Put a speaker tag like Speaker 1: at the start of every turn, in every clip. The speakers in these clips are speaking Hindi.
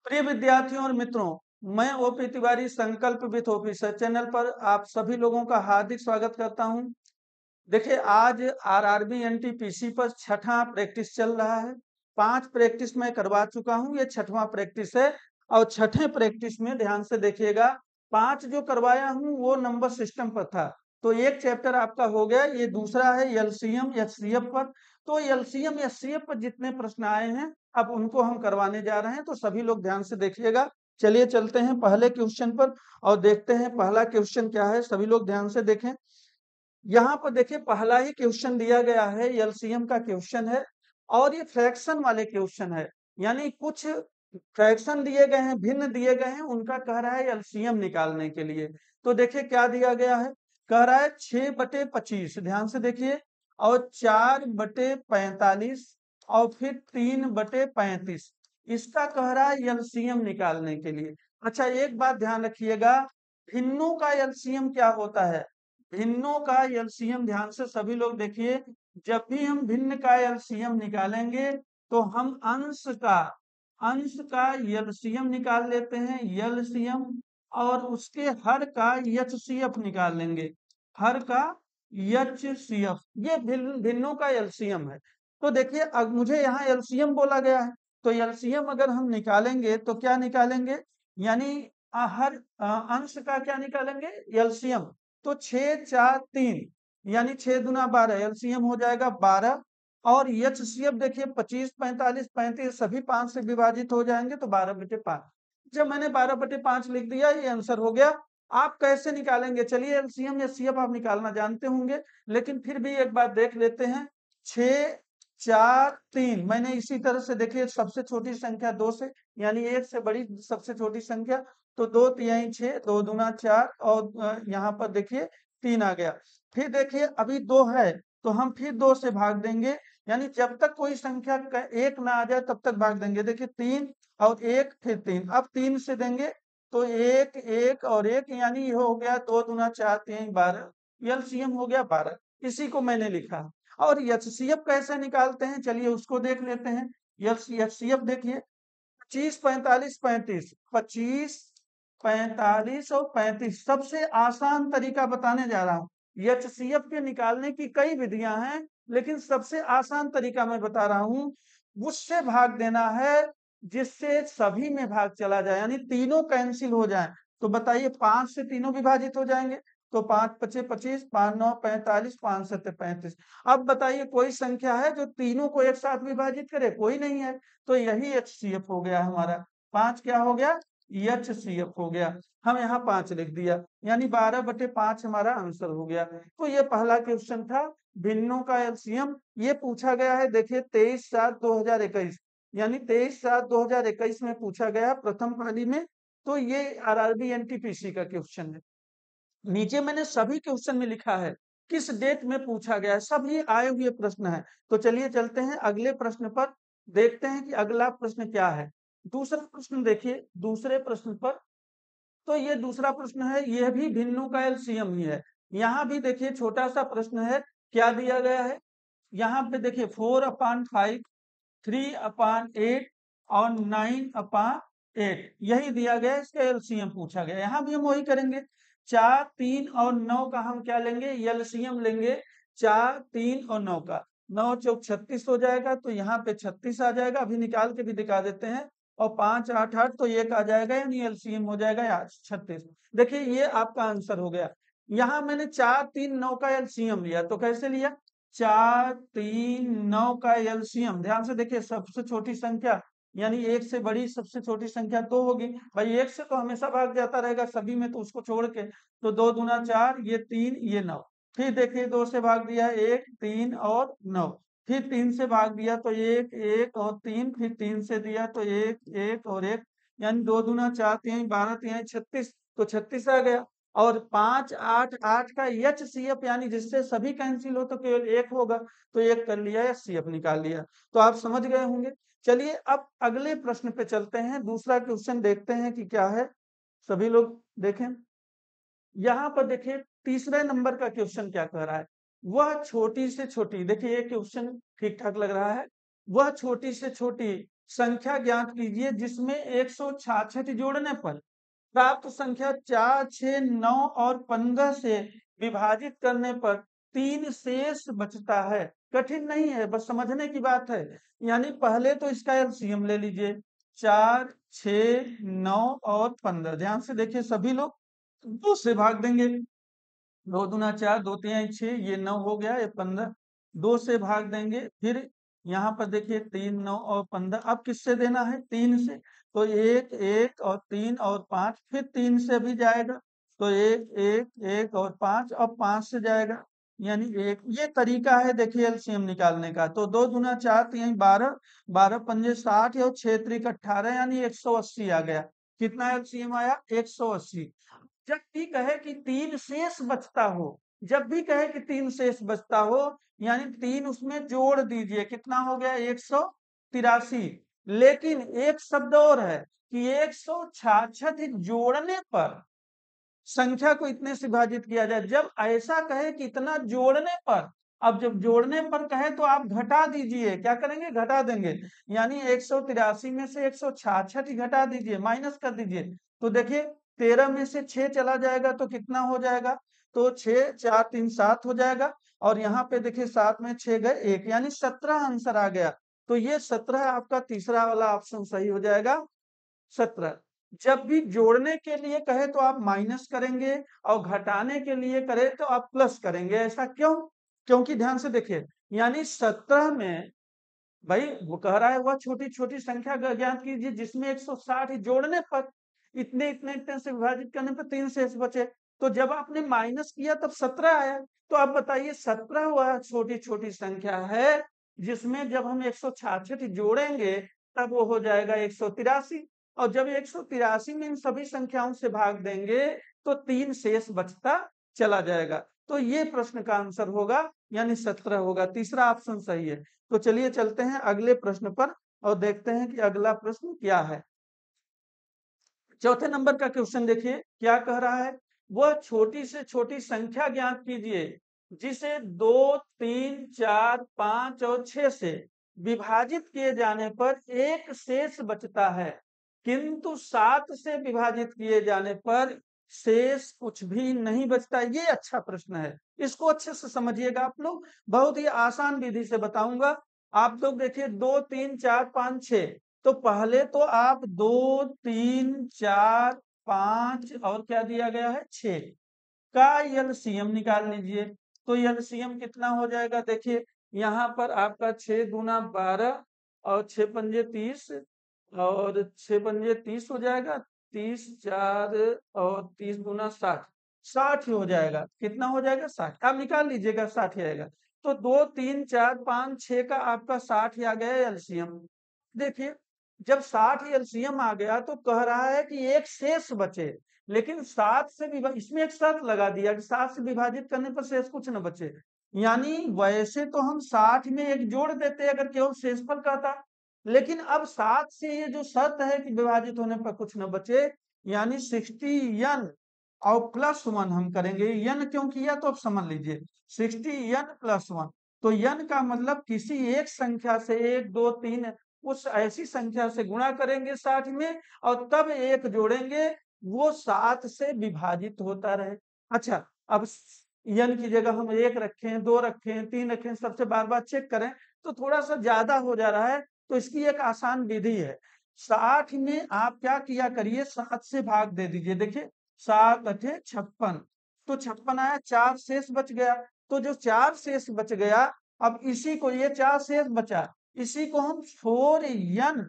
Speaker 1: प्रिय विद्यार्थियों और मित्रों, मैं ओपी तिवारी संकल्प विथ ऑफिसर चैनल पर आप सभी लोगों का हार्दिक स्वागत करता हूं। देखिए, आज आरआरबी एनटीपीसी पर छठा प्रैक्टिस चल रहा है। 5 प्रैक्टिस मैं करवा चुका हूं, ये छठवां प्रैक्टिस है। और छठे प्रैक्टिस में ध्यान से देखिएगा, 5 जो करवाया हूं वो नंबर सिस्टम पर था। तो एक चैप्टर आपका हो गया, ये दूसरा है एलसीएम एचसीएफ पर। तो एलसीएम एचसीएफ पर जितने प्रश्न आए हैं अब उनको हम करवाने जा रहे हैं, तो सभी लोग ध्यान से देखिएगा। चलिए चलते हैं पहले क्वेश्चन पर और देखते हैं पहला क्वेश्चन क्या है। सभी लोग ध्यान से देखें। यहाँ पर देखिए, पहला ही क्वेश्चन दिया गया है, एलसीएम का क्वेश्चन है और ये फ्रैक्शन वाले क्वेश्चन है। यानी कुछ फ्रैक्शन दिए गए हैं, भिन्न दिए गए हैं, उनका कह रहा है एलसीएम निकालने के लिए। तो देखिए क्या दिया गया है, कह रहा है 6/25, ध्यान से देखिए, और 4/45 और फिर 3/35। इसका कह रहा है एलसीएम निकालने के लिए। अच्छा, एक बात ध्यान रखिएगा, भिन्नों का एलसीएम क्या होता है। भिन्नों का एलसीएम, ध्यान से सभी लोग देखिए, जब भी हम भिन्न का एलसीएम निकालेंगे तो हम अंश का एलसीएम निकाल लेते हैं, एलसीएम, और उसके हर का एचसीएफ निकाल लेंगे, हर का एचसीएफ। ये भिन्नों का एलसीएम है। तो देखिए, अब मुझे यहाँ एलसीएम बोला गया है, तो एलसीएम अगर हम निकालेंगे तो क्या निकालेंगे, यानी हर अंश का क्या निकालेंगे, एलसीएम। तो 6 4 3, यानी 6 दूना 12, एलसीएम हो जाएगा 12। और एचसीएफ देखिए 25 45 35 सभी 5 से विभाजित हो जाएंगे, तो 12/5। जब मैंने 12/5 लिख दिया, ये आंसर हो गया। आप कैसे निकालेंगे, चलिए एलसीएम एचसीएफ आप निकालना जानते होंगे, लेकिन फिर भी एक बार देख लेते हैं। 6 4 3, मैंने इसी तरह से देखिए, सबसे छोटी संख्या 2 से, यानी 1 से बड़ी सबसे छोटी संख्या, तो 2 तिहाई 6, 2 दूना 4, और यहाँ पर देखिए 3 आ गया। फिर देखिए अभी 2 है, तो हम फिर 2 से भाग देंगे, यानी जब तक कोई संख्या 1 ना आ जाए तब तक भाग देंगे। देखिए 3 और 1, फिर 3, अब 3 से देंगे तो 1 1 और 1, यानी ये हो गया 2 दूना 4 3 12, एलसीएम हो गया 12। इसी को मैंने लिखा। और एचसीएफ कैसे निकालते हैं, चलिए उसको देख लेते हैं। एचसीएफ देखिए, 25 45 35, 25 45 और 35, सबसे आसान तरीका बताने जा रहा हूँ। एचसीएफ के निकालने की कई विधियां हैं, लेकिन सबसे आसान तरीका मैं बता रहा हूँ। उससे भाग देना है जिससे सभी में भाग चला जाए, यानी तीनों कैंसिल हो जाए। तो बताइए, 5 से तीनों विभाजित हो जाएंगे, तो 5 5 25, 5 9 45, 5 7 35। अब बताइए, कोई संख्या है जो तीनों को एक साथ विभाजित करे, कोई नहीं है। तो यही एचसीएफ हो गया हमारा। 5 क्या हो गया, एचसीएफ हो गया। हम यहाँ 5 लिख दिया, यानी 12/5 हमारा आंसर हो गया। तो ये पहला क्वेश्चन था, भिन्नों का एलसीएम। ये पूछा गया है, देखिए 23/7/2021, यानी 23/7/2021 में पूछा गया प्रथम पाली में। तो ये आरआरबी एनटीपीसी का क्वेश्चन है। नीचे मैंने सभी क्वेश्चन में लिखा है किस डेट में पूछा गया है, सभी आए हुए प्रश्न है। तो चलिए चलते हैं अगले प्रश्न पर, देखते हैं कि अगला प्रश्न क्या है। दूसरा प्रश्न देखिए, दूसरे प्रश्न पर, तो ये दूसरा प्रश्न है, यह भी भिन्नों का एलसीएम ही है। यहाँ भी देखिए छोटा सा प्रश्न है, क्या दिया गया है। यहाँ पे देखिए 4/5, 3/8 और 9/8, यही दिया गया है, इसका एलसीएम पूछा गया। यहाँ भी हम वही करेंगे, 4 3 और 9 का हम क्या लेंगे, एलसीएम लेंगे। 4 3 और 9 का, 9 चौक 36 हो जाएगा, तो यहाँ पे 36 आ जाएगा। अभी निकाल के भी दिखा देते हैं। और 5 8 8, तो 1 आ जाएगा, यानी एलसीएम हो जाएगा 36। देखिए ये आपका आंसर हो गया। यहाँ मैंने 4 3 9 का एलसीएम लिया, तो कैसे लिया, 4 3 9 का एलसीएम, ध्यान से देखिए, सबसे छोटी संख्या, यानी 1 से बड़ी सबसे छोटी संख्या 2 होगी। भाई 1 से तो हमेशा भाग जाता रहेगा सभी में, तो उसको छोड़ के, तो 2 दूना 4, ये 3 ये 9। फिर देखिए 2 से भाग दिया, 1 3 और 9। फिर 3 से भाग दिया, तो 1 1 और 3, फिर 3 से दिया तो 1 1 और 1, यानी 2 दूना 4 3 12 3 36, तो 36 आ गया। और 5 8 8 का एचसीएफ, यानी जिससे सभी कैंसिल हो तो केवल 1 होगा, तो 1 कर लिया, एचसीएफ निकाल लिया। तो आप समझ गए होंगे। चलिए अब अगले प्रश्न पे चलते हैं, दूसरा क्वेश्चन देखते हैं कि क्या है। सभी लोग देखें, यहाँ पर देखिए तीसरे नंबर का क्वेश्चन क्या कह रहा है। वह छोटी से छोटी, देखिए ये क्वेश्चन ठीक ठाक लग रहा है। वह छोटी से छोटी संख्या ज्ञात कीजिए जिसमें 166 जोड़ने पर प्राप्त संख्या 4, 6, 9 और 15 से विभाजित करने पर 3 शेष बचता है। कठिन नहीं है, बस समझने की बात है। यानी पहले तो इसका एलसीएम ले लीजिए, 4, 6, 9 और 15। ध्यान से देखिए, सभी लोग 2 से भाग देंगे। 2 दूना 4, 2 तिहाई 6, ये 9 हो गया, ये 15। 2 से भाग देंगे, फिर यहाँ पर देखिए 3, 9 और 15। अब किससे देना है? 3 से। तो 1, 1 और 3 और 5, फिर 3 से भी जाएगा। तो 1, 1, 1 और 5, अब 5 से जाएगा, यानी 1। ये तरीका है देखिए एलसीएम निकालने का। तो 2 दूना 4 तिहाई 12, 12 पंजे 60 और 6 त्रिक 18, यानी 180 आ गया। कितना एलसीएम आया? 180। जब भी कहे कि 3 शेष बचता हो, जब भी कहे कि 3 शेष बचता हो, यानी 3 उसमें जोड़ दीजिए। कितना हो गया? 183। लेकिन एक शब्द और है कि 166 जोड़ने पर संख्या को इतने से विभाजित किया जाए। जब ऐसा कहे कि इतना जोड़ने पर, अब जब जोड़ने पर कहे तो आप घटा दीजिए। क्या करेंगे? घटा देंगे। यानी 183 में से 166 ही घटा दीजिए, माइनस कर दीजिए। तो देखिए 13 में से 6 चला जाएगा तो कितना हो जाएगा? तो 6, 4, 3, 7 हो जाएगा। और यहाँ पे देखिए 7 में 6 गए 1, यानी 17 आंसर आ गया। तो ये 17 आपका तीसरा वाला ऑप्शन सही हो जाएगा, 17। जब भी जोड़ने के लिए कहे तो आप माइनस करेंगे और घटाने के लिए करे तो आप प्लस करेंगे। ऐसा क्यों? क्योंकि ध्यान से देखिए, यानी 17 में भाई वो कह रहा है वह छोटी छोटी संख्या ज्ञात कीजिए जिसमें 160 जोड़ने पर इतने इतने इतने से विभाजित करने पर 3 शेष बचे। तो जब आपने माइनस किया तब 17 आया। तो आप बताइए 17 वह छोटी छोटी संख्या है जिसमें जब हम 166 जोड़ेंगे तब वो हो जाएगा 183। और जब 183 में इन सभी संख्याओं से भाग देंगे तो 3 शेष बचता चला जाएगा। तो ये प्रश्न का आंसर होगा, यानी 17 होगा। तीसरा ऑप्शन सही है। तो चलिए चलते हैं अगले प्रश्न पर और देखते हैं कि अगला प्रश्न क्या है। चौथे नंबर का क्वेश्चन देखिए क्या कह रहा है। वह छोटी से छोटी संख्या ज्ञात कीजिए जिसे 2, 3, 4, 5 और 6 से विभाजित किए जाने पर एक शेष बचता है, किंतु 7 से विभाजित किए जाने पर शेष कुछ भी नहीं बचता। ये अच्छा प्रश्न है, इसको अच्छे से समझिएगा आप लोग। बहुत ही आसान विधि से बताऊंगा। आप लोग देखिए 2, 3, 4, 5, 6। तो पहले तो आप 2, 3, 4, 5 और क्या दिया गया है? 6 का एलसीएम निकाल लीजिए। तो एलसीएम कितना हो जाएगा? देखिए यहाँ पर आपका 6 दूना 12 और 6 पंजे 30 और 6 पंजे 30 हो जाएगा। 30, 4 और 30 दूना 60, 60 ही हो जाएगा। कितना हो जाएगा? 60। आप निकाल लीजिएगा, 60 ही आएगा। तो 2, 3, 4, 5, 6 का आपका 60 ही आ गया एलसीएम। देखिए जब 60 एलसीएम आ गया तो कह रहा है कि एक शेष बचे, लेकिन 7 से इसमें एक शर्त लगा दिया कि 7 से विभाजित करने पर शेष कुछ न बचे। यानी वैसे तो हम 60 में एक जोड़ देते अगर केवल शेष पर कहता, लेकिन अब 7 से ये जो शर्त है कि विभाजित होने पर कुछ न बचे, यानी 60n और +1 हम करेंगे। n क्यों किया तो अब समझ लीजिए, 60n +1। तो n का मतलब किसी एक संख्या से 1, 2, 3 उस ऐसी संख्या से गुणा करेंगे 60 में और तब एक जोड़ेंगे, वो 7 से विभाजित होता रहे। अच्छा, अब n की जगह हम 1 रखें, 2 रखें, 3 रखें, सबसे बार बार चेक करें तो थोड़ा सा ज्यादा हो जा रहा है। तो इसकी एक आसान विधि है। 60 में आप क्या किया करिए, 7 से भाग दे दीजिए। देखिए 7 अठे 56, तो 56 आया, 4 शेष बच गया। तो जो 4 शेष बच गया, अब इसी को, ये 4 शेष बचा, इसी को हम 4n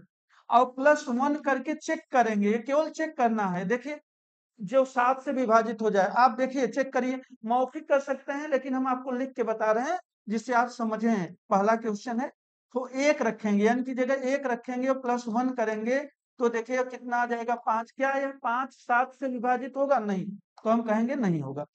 Speaker 1: और +1 करके चेक करेंगे। ये केवल चेक करना है। देखिए जो 7 से विभाजित हो जाए, आप देखिए चेक करिए। मौखिक कर सकते हैं लेकिन हम आपको लिख के बता रहे हैं जिससे आप समझें। पहला क्वेश्चन है, तो 1 रखेंगे, n की जगह 1 रखेंगे और +1 करेंगे तो देखिए कितना आ जाएगा? 5। क्या है 5 7 से विभाजित होगा? नहीं, तो हम कहेंगे नहीं होगा।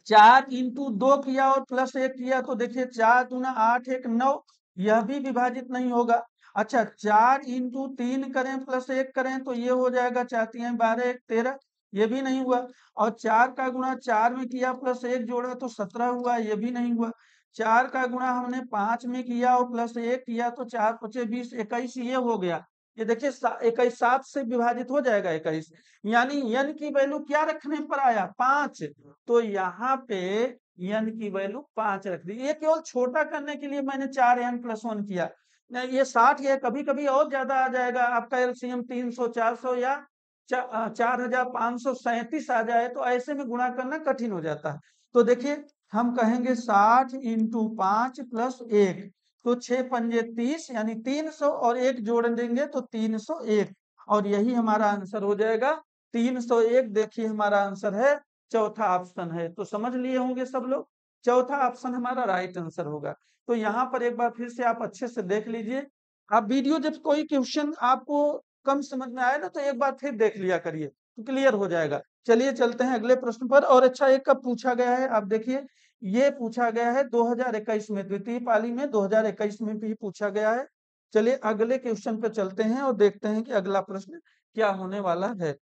Speaker 1: 4 इंटू 2 किया और +1 किया तो देखिए 4 दूना 8, 1 9, यह भी विभाजित नहीं होगा। अच्छा 4 इंटू 3 करें +1 करें तो ये हो जाएगा 4 3 12, 1 13, ये भी नहीं हुआ। और 4 का गुणा 4 में किया +1 जोड़ा तो 17 हुआ, ये भी नहीं हुआ। 4 का गुणा हमने 5 में किया और प्लस 1 किया तो 4 पचे 20, 21 ये हो गया। ये देखिए 21 7 से विभाजित हो जाएगा 21, यानी n की वैल्यू क्या रखने पर आया 5, तो यहाँ पे n की वैल्यू 5 रख दी। ये केवल छोटा करने के लिए मैंने 4n + 1 किया। नहीं, ये 60 है, कभी कभी और ज्यादा आ जाएगा आपका एलसीएम 300 400 या 4537 आ जाए, तो ऐसे में गुणा करना कठिन हो जाता है। तो देखिए हम कहेंगे 60 × 5 + 1, तो 6 पंजे 30 यानी 300 और 1 जोड़ देंगे तो 301, और यही हमारा आंसर हो जाएगा 301। देखिए हमारा आंसर है चौथा ऑप्शन है। तो समझ लिए होंगे सब लोग, चौथा ऑप्शन हमारा राइट आंसर होगा। तो यहाँ पर एक बार फिर से आप अच्छे से देख लीजिए। आप वीडियो जब कोई क्वेश्चन आपको कम समझ में आए ना तो एक बार फिर देख लिया करिए, तो क्लियर हो जाएगा। चलिए चलते हैं अगले प्रश्न पर। और अच्छा, एक कब पूछा गया है आप देखिए, ये पूछा गया है 2021 में, द्वितीय पाली में 2021 में भी पूछा गया है। चलिए अगले क्वेश्चन पे चलते हैं और देखते हैं कि अगला प्रश्न क्या होने वाला है।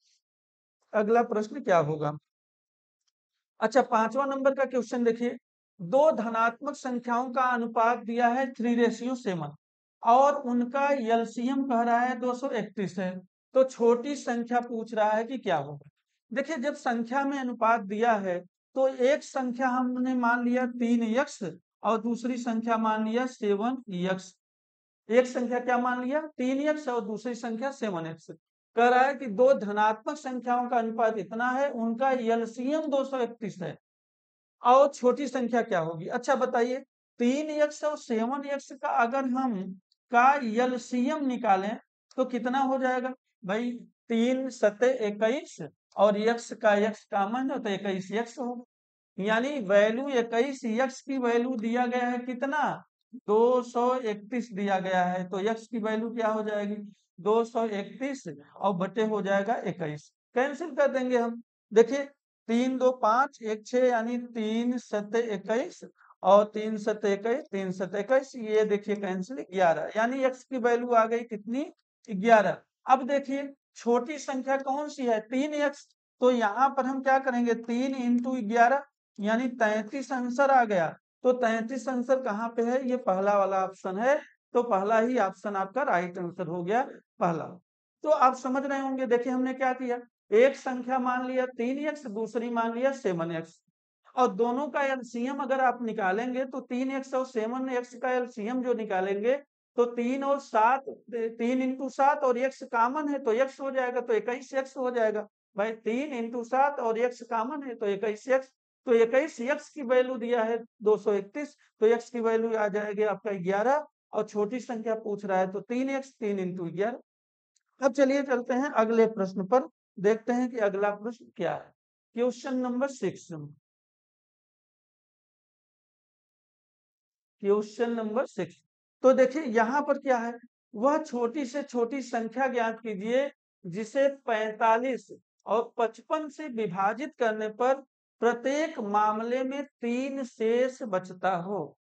Speaker 1: अगला प्रश्न क्या होगा। अच्छा, 5वां नंबर का क्वेश्चन देखिए, दो धनात्मक संख्याओं का अनुपात दिया है 3:7 और उनका एलसीएम कह रहा है 231 है। तो छोटी संख्या पूछ रहा है कि क्या होगा। देखिए जब संख्या में अनुपात दिया है तो एक संख्या हमने मान लिया 3x और दूसरी संख्या मान लिया 7x। एक संख्या क्या मान लिया 3x और दूसरी संख्या 7x। कह रहा है कि दो धनात्मक संख्याओं का अनुपात इतना है, उनका एलसीएम 231 है, और छोटी संख्या क्या होगी। अच्छा बताइए, 3x और 7x का अगर हम का एलसीएम निकालें तो कितना हो जाएगा भाई। 3 सते 21 और x का x कॉमन है तो 21x होगा, यानी वैल्यू 21x की वैल्यू दिया गया है कितना 231 दिया गया है। तो x की वैल्यू क्या हो जाएगी 231 और बटे हो जाएगा 21, कैंसिल कर देंगे हम। देखिए 3 2 5 1 6 यानी 3 सते 21 और 3 सते 21 3 सते 21, ये देखिए कैंसिल 11, यानी x की वैल्यू आ गई कितनी 11। अब देखिए छोटी संख्या कौन सी है 3x, तो यहाँ पर हम क्या करेंगे 3 × 11 यानी 33 आंसर आ गया। तो 33 आंसर कहाँ पे है, ये पहला वाला ऑप्शन है। तो पहला ही ऑप्शन आपका राइट आंसर हो गया पहला। तो आप समझ रहे होंगे, देखिए हमने क्या किया, एक संख्या मान लिया 3x, दूसरी मान लिया 7x, और दोनों का एलसीएम अगर आप निकालेंगे तो 3x और 7x का एलसीएम जो निकालेंगे तो 3 और 7, 3 × 7 और x कॉमन है तो x हो जाएगा, तो 21x हो जाएगा भाई। 3 × 7 और x कॉमन है तो 21x, तो 21x की वैल्यू दिया है 231, तो x की वैल्यू आ जाएगी आपका 11, और छोटी संख्या पूछ रहा है तो 3x 3 × 11। अब चलिए चलते हैं अगले प्रश्न पर, देखते हैं कि अगला प्रश्न क्या है। Question number 6, question number 6। तो देखिए यहाँ पर क्या है, वह छोटी से छोटी संख्या ज्ञात कीजिए जिसे 45 और 55 से विभाजित करने पर प्रत्येक मामले में 3 शेष बचता हो।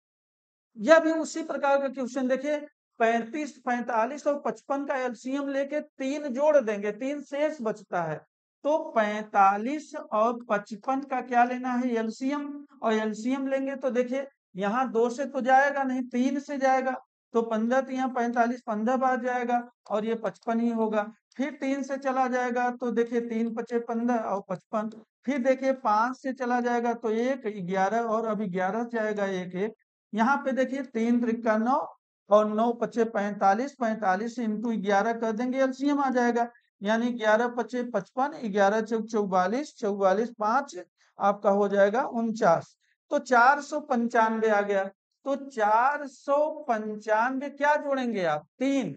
Speaker 1: यह भी उसी प्रकार का क्वेश्चन देखिए, 35 45 और 55 का एलसीएम लेके 3 जोड़ देंगे, 3 शेष बचता है। तो 45 और 55 का क्या लेना है एलसीएम, और एलसीएम लेंगे तो देखिए यहाँ 2 से तो जाएगा नहीं, 3 से जाएगा, तो 15 तो यहाँ 45 15 बार जाएगा और ये 55 ही होगा। फिर 3 से चला जाएगा तो देखिए 3 पचे 15 और 55, फिर देखिए 5 से चला जाएगा तो 1 11 और अभी 11 जाएगा 1 1। यहाँ पे देखिए 3 त्रिका 9 और 9 पचे 45, 45 × 11 कर देंगे एलसीएम आ जाएगा, यानी 11 पचे 55, 11 चौक 44, 44 5 आपका हो जाएगा 49, तो 495 आ गया। तो 495 क्या जोड़ेंगे आप 3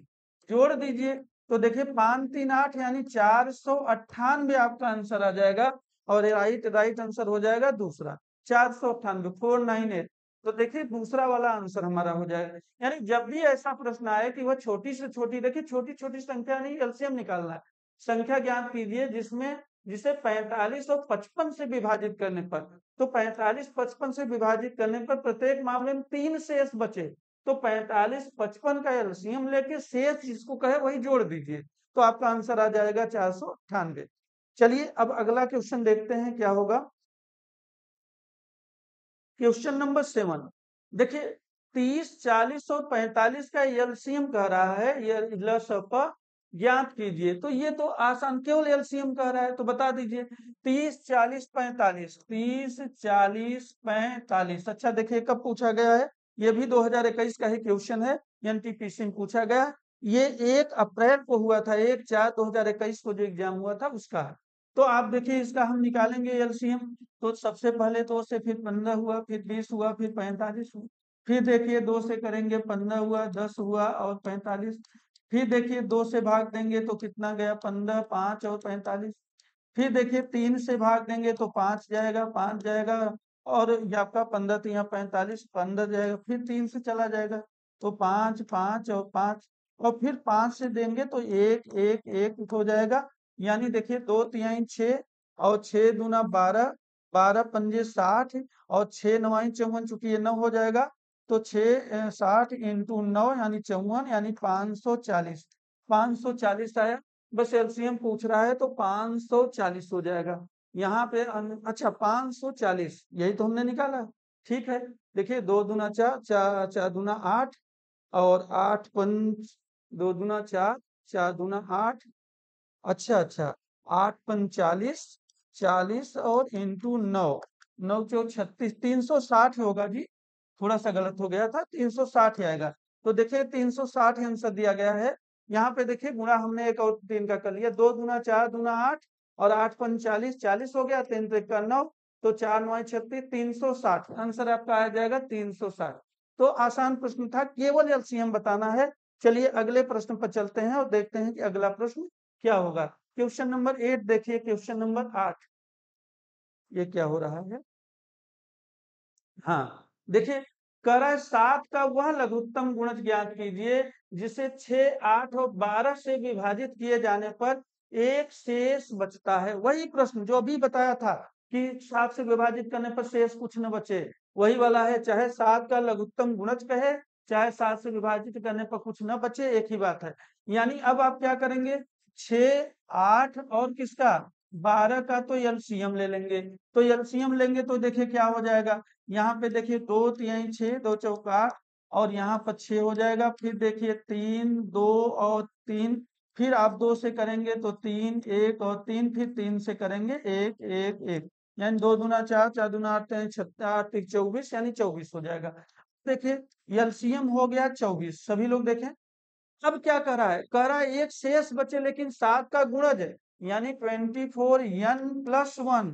Speaker 1: जोड़ दीजिए, तो देखिए 5 3 8 यानी 498 आपका आंसर आ जाएगा, और राइट आंसर हो जाएगा दूसरा 498 498। तो देखिए दूसरा वाला आंसर हमारा हो जाएगा। यानी जब भी ऐसा प्रश्न आए कि वह छोटी से छोटी, देखिए छोटी छोटी संख्या नहीं एलसीएम निकालना है, संख्या ज्ञात कीजिए जिसमें जिसे 45 और 55 से विभाजित करने पर, तो 45 55 से विभाजित करने पर प्रत्येक मामले में 3 शेष बचे, तो 45 55 का एलसीएम लेके शेष जिसको कहे वही जोड़ दीजिए, तो आपका आंसर आ जाएगा 498। चलिए अब अगला क्वेश्चन देखते हैं क्या होगा। क्वेश्चन नंबर 7, देखिए 30, 40 और 45 का एलसीएम कह रहा है, ये लसप ज्ञात कीजिए। तो ये तो आसान, केवल एलसीएम कह रहा है तो बता दीजिए 30, 40, 45, 30, 40, 45। अच्छा देखिए कब पूछा गया है, ये भी 2021 का ही क्वेश्चन है, एनटीपीसी में पूछा गया। ये 1 अप्रैल को हुआ था, 1/4/2021 को जो एग्जाम हुआ था उसका है। तो आप देखिए इसका हम निकालेंगे एलसीएम। तो सबसे पहले 2 से, फिर 15 हुआ, फिर 20 हुआ, फिर 45 हुआ। फिर देखिए 2 से करेंगे 15 हुआ, 10 हुआ और 45। फिर देखिए 2 से भाग देंगे तो कितना गया 15, 5 और 45। फिर देखिए 3 से भाग देंगे तो 5 जाएगा, 5 जाएगा और ये आपका 15 3 45, 15 जाएगा। फिर 3 से चला जाएगा तो 5 5 और 5, और फिर 5 से देंगे तो 1 1 1 हो जाएगा। यानी देखिए 2 तिहाई 6 और 6 दूना 12, 12 पंजे 60 और 6 नवाई 54, चूंकि ये 9 हो जाएगा तो 6 60 इंटू 9 यानी 54, यानी 540। 540 आया। बस एलसीएम पूछ रहा है तो 540 हो जाएगा यहाँ पे। अच्छा 540 यही तो हमने निकाला है। ठीक है, देखिए 2 दूना 4, 4 4 दूना 8 और 8 पंच 2 दूना 4, 4 दूना 8। अच्छा 8 पंच 40, 40 और इंटू 9, 9 चौ 36, 360 होगा जी। थोड़ा सा गलत हो गया था, 360 ही आएगा। तो देखिए 360 आंसर दिया गया है। यहाँ पे देखिए गुणा हमने 1 और 3 का कर लिया, 2 दूना 4 दूना 8 और 8 पंच 40, 40 हो गया, 3 3 का 9, तो 4 9 36, 360 आंसर आपका आ जाएगा 360। तो आसान प्रश्न था, केवल एलसीएम बताना है। चलिए अगले प्रश्न पर चलते हैं और देखते हैं कि अगला प्रश्न क्या होगा। क्वेश्चन नंबर 8 देखिए, क्वेश्चन नंबर 8 ये क्या हो रहा है। हाँ देखिए, करा 7 का वह लघुत्तम गुणज ज्ञात कीजिए जिसे 6, 8 और 12 से विभाजित किए जाने पर एक शेष बचता है। वही प्रश्न जो अभी बताया था कि 7 से विभाजित करने पर शेष कुछ न बचे, वही वाला है। चाहे 7 का लघुत्तम गुणज कहे, चाहे 7 से विभाजित करने पर कुछ न बचे, एक ही बात है। यानी अब आप क्या करेंगे, 6, 8 और किसका 12 का तो एलसीएम ले लेंगे। तो एलसीएम लेंगे तो देखिए क्या हो जाएगा, यहाँ पे देखिए 2 तिहाई 6, 2 चौका 8 और यहाँ पर 6 हो जाएगा। फिर देखिए 3 2 और 3, फिर आप 2 से करेंगे तो 3 1 और 3, फिर 3 से करेंगे 1 1 1, यानी 2 दूना 4, 4 दूना 8 36, 8 24, यानी 24 हो जाएगा। देखिए एलसीएम हो गया 24, सभी लोग देखें। अब क्या कर रहा है, कह रहा है एक शेष बचे लेकिन 7 का गुणज है, यानी 24 n प्लस 1,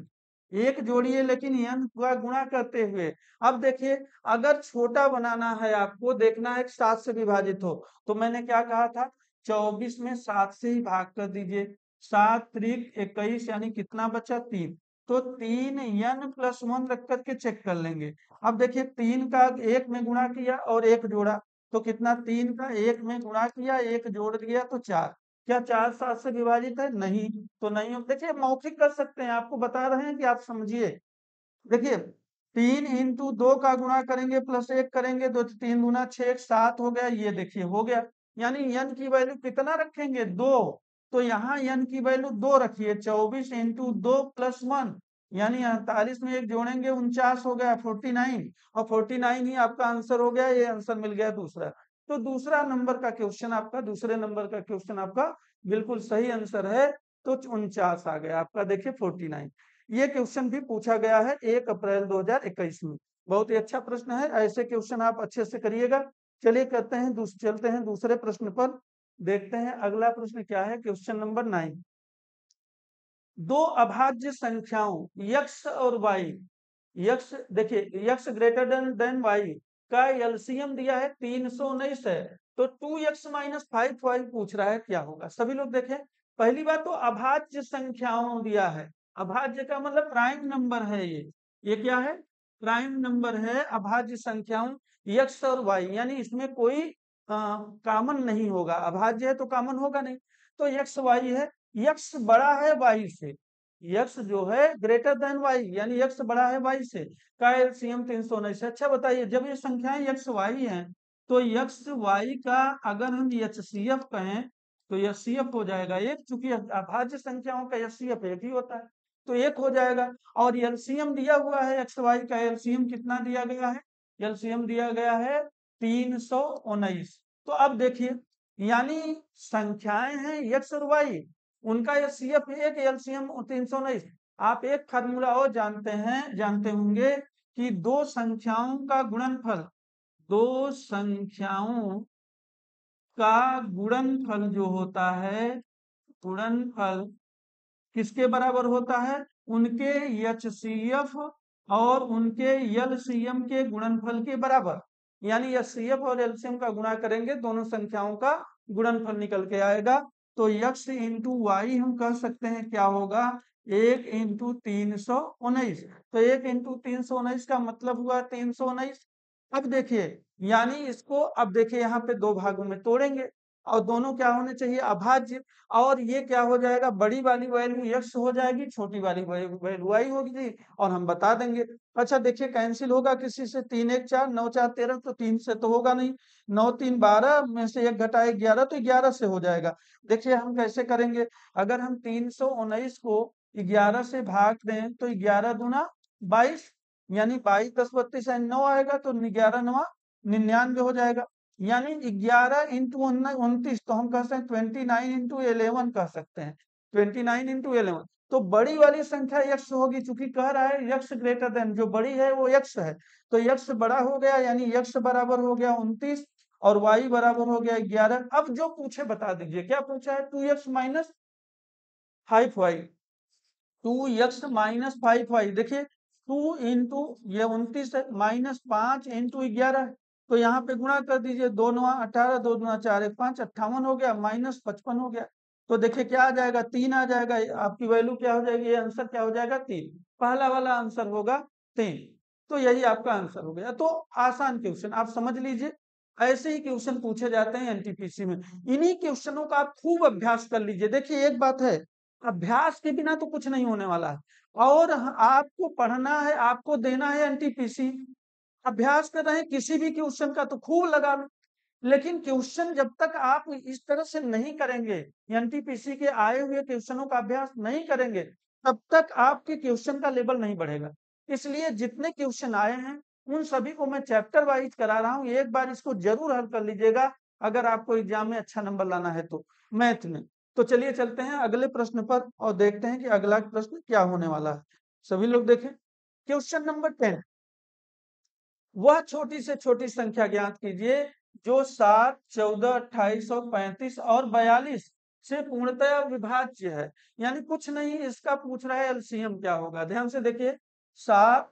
Speaker 1: एक जोड़िए लेकिन n का गुणा करते हुए। अब देखिए अगर छोटा बनाना है, आपको देखना है 7 से विभाजित हो, तो मैंने क्या कहा था, 24 में 7 से ही भाग कर दीजिए। 7 त्रिक 21, यानी कितना बचा 3, तो 3 n प्लस 1 रख करके चेक कर लेंगे। अब देखिए 3 का 1 में गुणा किया और 1 जोड़ा, तो कितना 3 का 1 में गुणा किया, 1 जोड़ दिया तो 4। क्या 4 7 से विभाजित है, नहीं तो नहीं हो। देखिए मौखिक कर सकते हैं, आपको बता रहे हैं कि आप समझिए। देखिए 3 इंटू 2 का गुणा करेंगे प्लस 1 करेंगे तो 3 दूना 6, 7 हो गया। ये देखिए हो गया, यानी n की वैल्यू कितना रखेंगे 2, तो यहाँ n की वैल्यू 2 रखिए। 24 इंटू 2 प्लस 1, यानी 48 में एक जोड़ेंगे 49 हो गया 49, और 49 ही आपका आंसर हो गया। ये आंसर मिल गया दूसरा। तो दूसरा नंबर का क्वेश्चन आपका, दूसरे नंबर का क्वेश्चन आपका बिल्कुल सही आंसर है। तो 49 आ गया आपका, देखिए 49। ये क्वेश्चन भी पूछा गया है 1 अप्रैल 2021 में। बहुत ही अच्छा प्रश्न है, ऐसे क्वेश्चन आप अच्छे से करिएगा। चलिए करते हैं चलते हैं दूसरे प्रश्न पर, देखते हैं अगला प्रश्न क्या है। क्वेश्चन नंबर 9, दो अभाज्य संख्याओं x और y, x देखिए x ग्रेटर देन y का एलसीएम दिया है 319 है, तो 2x माइनस 5y पूछ रहा है क्या होगा। सभी लोग देखें, पहली बात तो अभाज्य संख्याओं दिया है। अभाज्य का मतलब प्राइम नंबर है। ये क्या है, प्राइम नंबर है। अभाज्य संख्याओं x और y, यानी इसमें कोई कॉमन नहीं होगा। अभाज्य है तो कॉमन होगा नहीं, तो x y है। x बड़ा है y से, x जो है ग्रेटर देन y, यानी x बड़ा है y से, का एलसीएम 319। अच्छा बताइए, जब ये संख्याएं x y हैं तो x y का अगर हम एचसीएफ कहें तो एचसीएफ हो जाएगा एक, चूंकि अभाज्य संख्याओं का एचसीएफ एक ही होता है तो एक हो जाएगा। और एलसीएम दिया हुआ है, एक्स वाई का एलसीएम कितना दिया गया है एलसीएम दिया गया है 319। तो अब देखिए, यानी संख्याएं हैं x और y, उनका एचसीएफ एक, एलसीएम 319। आप एक फार्मूला और जानते होंगे कि दो संख्याओं का गुणनफल, दो संख्याओं का गुणनफल जो होता है, गुणनफल किसके बराबर होता है? उनके एचसीएफ और उनके एलसीएम के गुणनफल के बराबर। यानी एचसीएफ और एलसीएम का गुणा करेंगे, दोनों संख्याओं का गुणनफल निकल के आएगा। तो x इंटू वाई हम कह सकते हैं क्या होगा? 1 इंटू 319। तो 1 इंटू 319 का मतलब हुआ 319। अब देखिए, यानी इसको अब देखिए यहाँ पे दो भागों में तोड़ेंगे और दोनों क्या होने चाहिए? अभाज्य। और ये क्या हो जाएगा? बड़ी वाली वैल्यू x हो जाएगी, छोटी वाली वैल्यू y होगी, और हम बता देंगे। अच्छा देखिए, कैंसिल होगा किसी से? 3 1 4, 9 4 13, तो 3 से तो होगा नहीं। 9 3 12 में से 1 घटाए 11, तो 11 से हो जाएगा। देखिए हम कैसे करेंगे? अगर हम 319 को 11 से भाग दें तो 11 दूना 22, यानी 22 10 32 9 आएगा, तो 11 9 99 हो जाएगा। यानी 11 इंटू 29, तो हम कह सकते हैं 29 इंटू 11 कह सकते हैं, 29 इंटू 11। तो बड़ी वाली संख्या x होगी, चूंकि कह रहा है x ग्रेटर देन, जो बड़ी है वो x है, तो x बड़ा हो गया, यानी x बराबर हो गया 29 और y बराबर हो गया 11। अब जो पूछे बता दीजिए, क्या पूछा है? 2x minus 5y, 2x minus 5y। देखिए 2 इंटू ये 29 है, माइनस 5 इंटू 11, तो यहाँ पे गुणा कर दीजिए, 2 9 18, 2 2 4 1 5, 58 हो गया, माइनस 55 हो गया। तो देखिए क्या आ जाएगा? 3 आ जाएगा। आपकी वैल्यू क्या हो जाएगी? ये आंसर क्या हो जाएगा? 3। पहला वाला आंसर होगा 3। तो यही आपका आंसर हो गया। तो आसान क्वेश्चन आप समझ लीजिए, ऐसे ही क्वेश्चन पूछे जाते हैं एनटीपीसी में। इन्हीं क्वेश्चनों का आप खूब अभ्यास कर लीजिए। देखिए एक बात है, अभ्यास के बिना तो कुछ नहीं होने वाला है, और आपको पढ़ना है, आपको देना है एनटीपीसी। अभ्यास कर रहे हैं किसी भी क्वेश्चन का तो खूब लगा लो, लेकिन क्वेश्चन जब तक आप इस तरह से नहीं करेंगे, एनटीपीसी के आए हुए क्वेश्चनों का अभ्यास नहीं करेंगे, तब तक आपके क्वेश्चन का लेवल नहीं बढ़ेगा। इसलिए जितने क्वेश्चन आए हैं उन सभी को मैं चैप्टर वाइज करा रहा हूं, एक बार इसको जरूर हल कर लीजिएगा अगर आपको एग्जाम में अच्छा नंबर लाना है तो, मैथ में। तो चलिए चलते हैं अगले प्रश्न पर और देखते हैं कि अगला प्रश्न क्या होने वाला है। सभी लोग देखें, क्वेश्चन नंबर 10। वह छोटी से छोटी संख्या ज्ञात कीजिए जो 7 14 28 और 35 और 42 से पूर्णतया विभाज्य है। यानी कुछ नहीं, इसका पूछ रहा है एलसीएम क्या होगा। ध्यान से देखिए, 7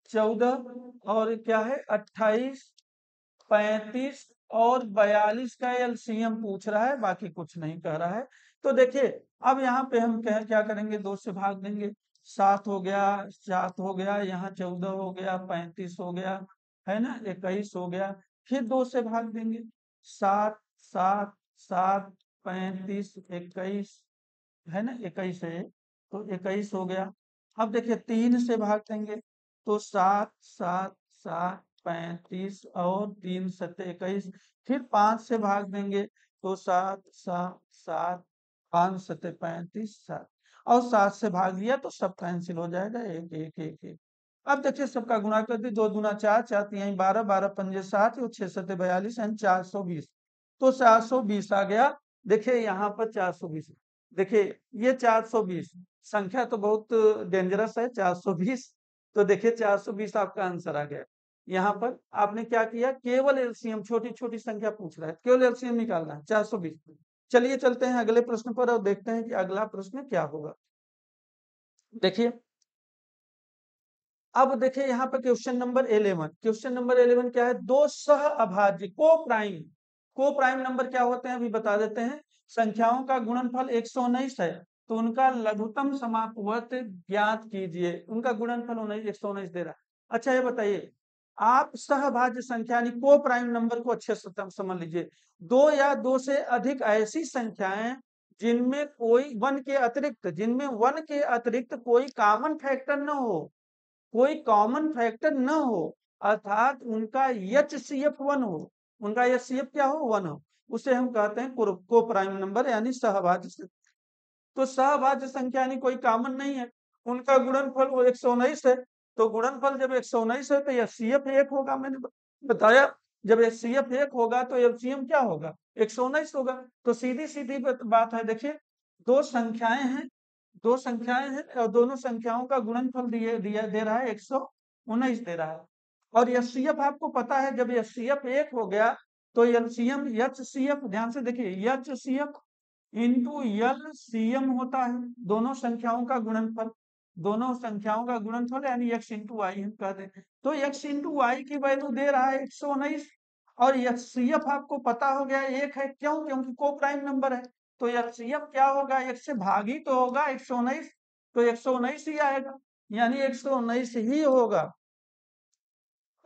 Speaker 1: 14 और क्या है 28 35 और 42 का एलसीएम पूछ रहा है, बाकी कुछ नहीं कह रहा है। तो देखिए अब यहाँ पे हम क्या करेंगे? 2 से भाग देंगे। 7 हो गया, 7 हो गया, यहाँ 14 हो गया, 35 हो गया, है ना, 21 हो गया। फिर 2 से भाग देंगे, 7 7 7 35 21, है ना, 21 है, तो 21 हो गया। अब देखिए 3 से भाग देंगे, तो 7 7 7 35 और 3 7 21। फिर 5 से भाग देंगे, तो 7 7 7 5 7 35 7, और 7 से भाग दिया तो सब कैंसिल हो जाएगा, 1 1 1 1। अब देखिए सबका गुणा कर दी, 2 दूना 4 4 3 12 12 पंजे 7 और 6 7 42 यानी 420। तो 420 आ गया। देखिए यहाँ पर 420, देखिए ये 420 संख्या तो बहुत डेंजरस है, 420। तो देखिए 420 आपका आंसर आ गया। यहाँ पर आपने क्या किया? केवल एलसीएम, छोटी छोटी संख्या पूछ रहा है, केवल एलसीएम निकालना है 420। चलिए चलते हैं अगले प्रश्न पर और देखते हैं कि अगला प्रश्न क्या होगा। देखिए अब देखिए यहाँ पे क्वेश्चन नंबर 11। क्वेश्चन नंबर 11 क्या है? दो सह अभाज्य को प्राइम नंबर क्या होते हैं अभी बता देते हैं। संख्याओं का गुणनफल 119 है, तो उनका लघुत्तम समापवर्त ज्ञात कीजिए। उनका गुणनफल 119 दे रहा है। अच्छा ये बताइए, आप सहभाज्य संख्या यानी को प्राइम नंबर को अच्छे से समझ लीजिए। दो या दो से अधिक ऐसी संख्याएं जिनमें वन के अतिरिक्त कोई कॉमन फैक्टर न हो, कोई कॉमन फैक्टर न हो, अर्थात उनका एचसीएफ 1 हो, उनका एचसीएफ क्या हो? 1 हो, उसे हम कहते हैं को प्राइम नंबर यानी सहभाज्य संख्या। तो सहभाज्य संख्या यानी कोई कॉमन नहीं है, उनका गुणनफल वो 119 है, तो गुणनफल जब 119 है तो एचसीएफ 1 होगा, मैंने बताया जब एचसीएफ 1 होगा तो एलसीएम क्या होगा, 119 होगा। तो सीधी सीधी बात है, देखिए दो संख्याएं हैं, और दोनों संख्याओं का गुणनफल दिए दिया दे रहा है 119 दे रहा है। और एचसीएफ आपको पता है, जब एचसीएफ 1 हो गया तो एलसीएम एचसीएफ, ध्यान से देखिए, एचसीएफ इंटू एलसीएम होता है दोनों संख्याओं का गुणनफल, दोनों संख्याओं का गुणनफल यानी x इंटू वाई हम कह दें। तो x इंटू वाई की वैल्यू दे रहा है 119, और एचसीएफ आपको पता हो गया 1 है, क्यों, क्योंकि को प्राइम नंबर है। तो एचसीएफ क्या होगा, 1 से भागी तो होगा 119, तो 119 ही आएगा, यानी 119 ही होगा।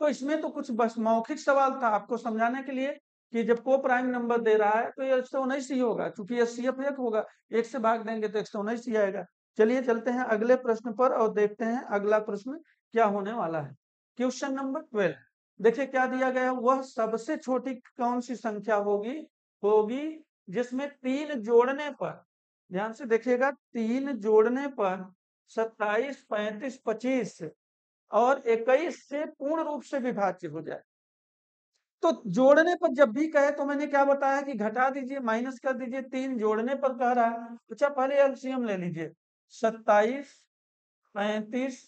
Speaker 1: तो इसमें तो कुछ बस मौखिक सवाल था आपको समझाने के लिए कि जब को प्राइम नंबर दे रहा है तो ये 119 ही होगा, क्योंकि एचसीएफ 1 होगा, 1 से भाग देंगे तो 119 ही आएगा। चलिए चलते हैं अगले प्रश्न पर और देखते हैं अगला प्रश्न क्या होने वाला है। क्वेश्चन नंबर 12, देखिए क्या दिया गया है, वह सबसे छोटी कौन सी संख्या होगी होगी जिसमें 3 जोड़ने पर, ध्यान से देखिएगा, 3 जोड़ने पर 27, 35, 25 और 21 से पूर्ण रूप से विभाज्य हो जाए। तो जोड़ने पर जब भी कहे तो मैंने क्या बताया कि घटा दीजिए, माइनस कर दीजिए, 3 जोड़ने पर कह रहा है। अच्छा पहले एलसीएम ले लीजिए, 27, 35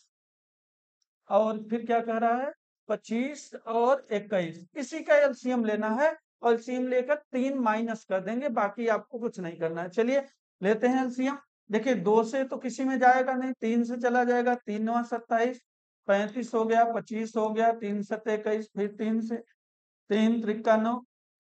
Speaker 1: और फिर क्या कह रहा है, 25 और 21, इसी का एलसीएम लेना है। और एलसीएम लेकर 3 माइनस कर देंगे, बाकी आपको कुछ नहीं करना है। चलिए लेते हैं एलसीएम। देखिए 2 से तो किसी में जाएगा नहीं, 3 से चला जाएगा, 3 9 27, 35 हो गया, 25 हो गया, 3 7 21, फिर 3 से 3 त्रिका 9,